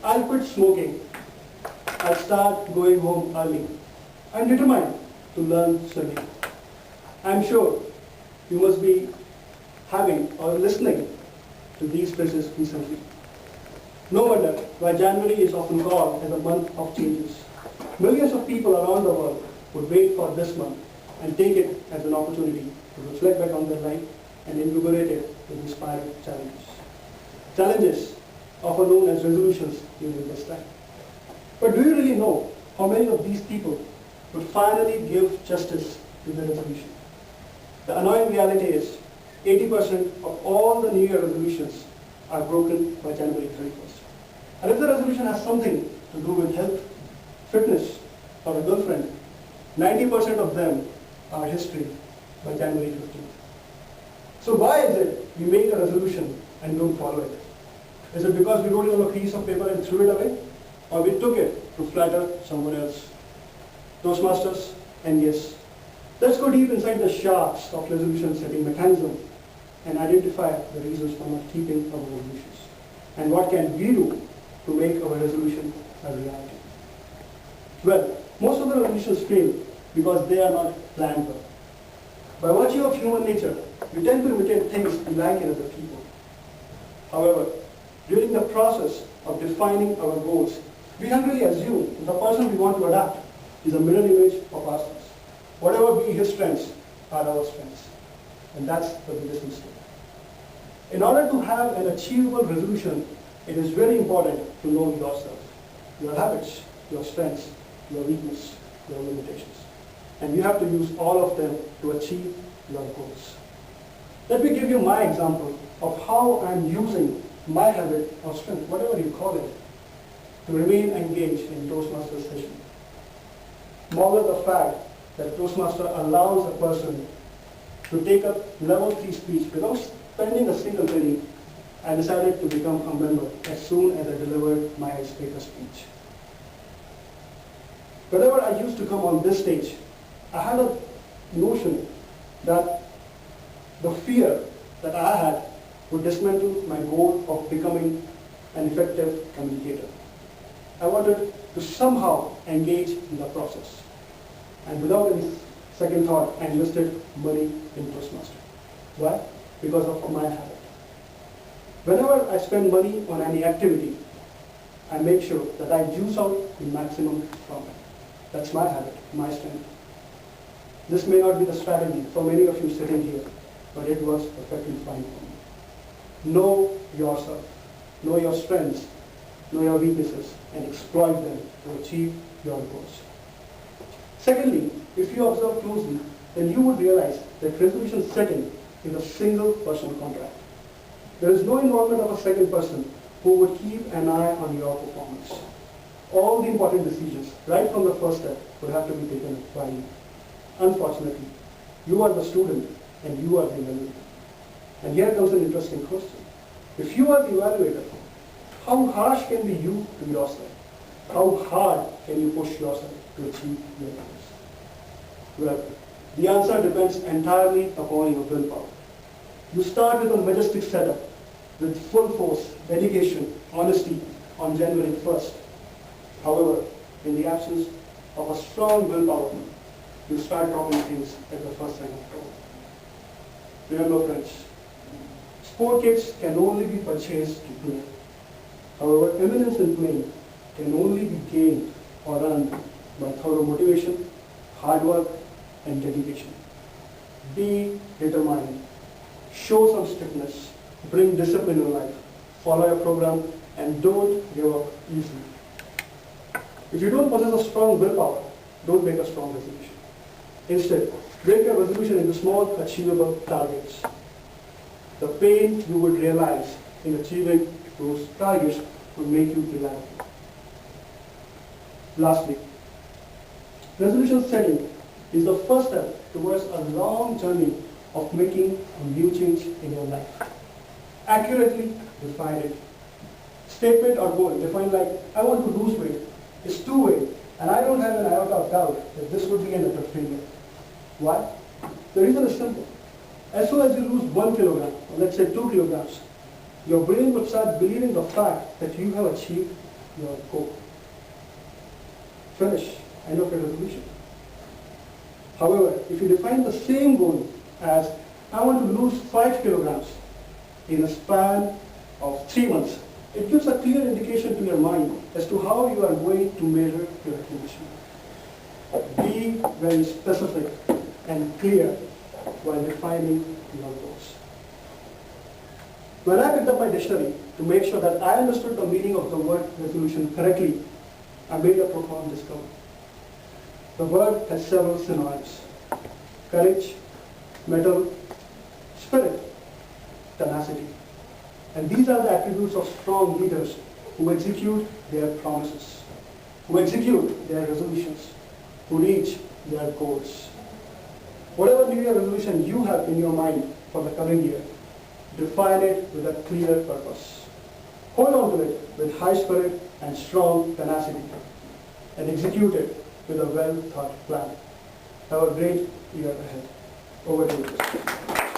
I'll quit smoking. I'll start going home early. I'm determined to learn swimming. I'm sure you must be having or listening to these phrases recently. No wonder why January is often called as a month of changes. Millions of people around the world would wait for this month and take it as an opportunity to reflect back on their life and invigorate it with inspiring challenges. Challenges, often known as resolutions during this time. But do you really know how many of these people would finally give justice to their resolution? The annoying reality is 80% of all the New Year resolutions are broken by January 31st. And if the resolution has something to do with health, fitness, or a girlfriend, 90% of them are history by January 15th. So why is it we make a resolution and don't follow it? Is it because we wrote it on a piece of paper and threw it away? Or we took it to flatter someone else? Toastmasters, and yes, let's go deep inside the shafts of resolution setting mechanism and identify the reasons for not keeping our resolutions. And what can we do to make our resolution a reality? Well, most of the resolutions fail because they are not planned well. By virtue of human nature, we tend to imitate things we like in other people. However, during the process of defining our goals, we generally assume that the person we want to adapt is a mirror image of ourselves. Whatever be his strengths are our strengths. And that's the biggest mistake. In order to have an achievable resolution, it is very important to know yourself, your habits, your strengths, your weakness, your limitations. And you have to use all of them to achieve your goals. Let me give you my example of how I'm using my habit or strength, whatever you call it, to remain engaged in Toastmasters session. Marvel the fact that Toastmaster allows a person to take up level 3 speech without spending a single penny. I decided to become a member as soon as I delivered my icebreaker speech. Whenever I used to come on this stage, I had a notion that the fear that I had would dismantle my goal of becoming an effective communicator. I wanted to somehow engage in the process. And without any second thought, I invested money in Toastmaster. Why? Because of my habit. Whenever I spend money on any activity, I make sure that I juice out the maximum from it. That's my habit, my strength. This may not be the strategy for many of you sitting here, but it works perfectly fine for me. Know yourself, know your strengths, know your weaknesses, and exploit them to achieve your goals. Secondly, if you observe closely, then you would realize that resolution setting is a single person contract. There is no involvement of a second person who would keep an eye on your performance. All the important decisions, right from the first step, would have to be taken by you. Unfortunately, you are the student and you are the evaluator. And here comes an interesting question. If you are the evaluator, how harsh can be you to yourself? How hard can you push yourself to achieve your goals? Well, the answer depends entirely upon your willpower. You start with a majestic setup, with full force, dedication, honesty on January 1st. However, in the absence of a strong willpower, you start dropping things at the first sign of trouble. Remember, friends, sport kits can only be purchased to play. However, eminence in playing can only be gained or earned by thorough motivation, hard work, and dedication. Be determined. Show some strictness. Bring discipline in life. Follow your program and don't give up easily. If you don't possess a strong willpower, don't make a strong resolution. Instead, break your resolution into small, achievable targets. The pain you would realize in achieving those targets will make you reliable. Lastly, resolution setting is the first step towards a long journey of making a new change in your life. Accurately define it. Statement or goal defined like, I want to lose weight, is two-way, and I don't have an iota of doubt that this would be an utter failure. Why? The reason is simple. As soon as you lose 1 kilogram, or let's say 2 kilograms, your brain would start believing the fact that you have achieved your goal. Finish. End of your resolution. However, if you define the same goal as I want to lose 5 kilograms in a span of 3 months, it gives a clear indication to your mind as to how you are going to measure your accomplishment. Be very specific and clear while defining your goals. When I picked up my dictionary to make sure that I understood the meaning of the word resolution correctly, I made a profound discovery. The word has several synonyms: courage, mettle, spirit, tenacity. And these are the attributes of strong leaders who execute their promises, who execute their resolutions, who reach their goals. Whatever New Year resolution you have in your mind for the coming year, define it with a clear purpose. Hold on to it with high spirit and strong tenacity, and execute it with a well-thought plan. Have a great year ahead. Over to you.